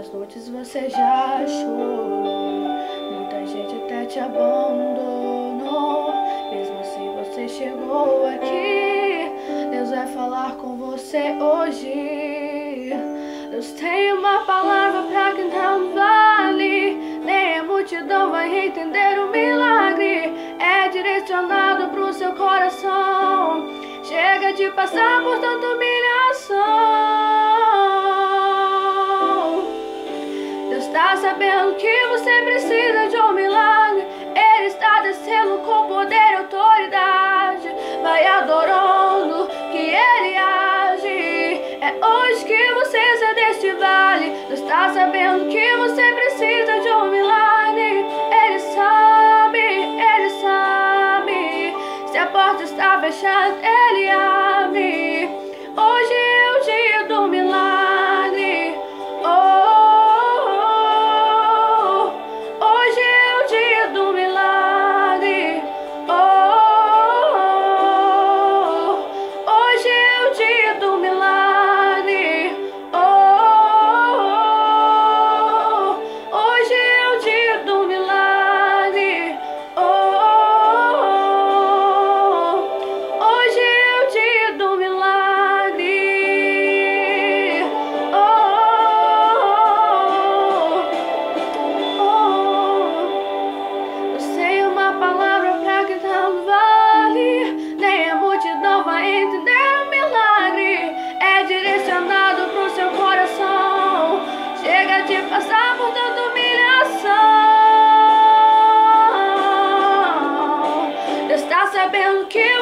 Quantas noites você já chorou? Muita gente até te abandonou. Mesmo assim você chegou aqui. Deus vai falar com você hoje. Deus tem uma palavra pra quem tá no vale. Nem a multidão vai entender o milagre. É direcionado pro seu coração. Chega de passar por tanta humilhação. Deus tá sabendo que você precisa de um milagre. Ele está descendo com poder e autoridade. Vai adorando que Ele age. É hoje que você sai deste vale. Deus tá sabendo que você precisa de um milagre. Ele sabe, Ele sabe. Se a porta está fechada, Ele abre. Hoje é o dia do milagre. Oh, oh, oh. Hoje é o dia do milagre. Oh, oh, oh. Hoje é o dia do milagre. Oh, oh, oh. Hoje é o dia do milagre. Oh, oh, oh. Hoje é o dia do milagre. Oh, oh, oh. Eu sei uma palavra pra quem tá no vale. Nem a multidão vai entender o milagre. É direcionado pro seu coração. Chega de passar por tanta humilhação. Deus tá sabendo que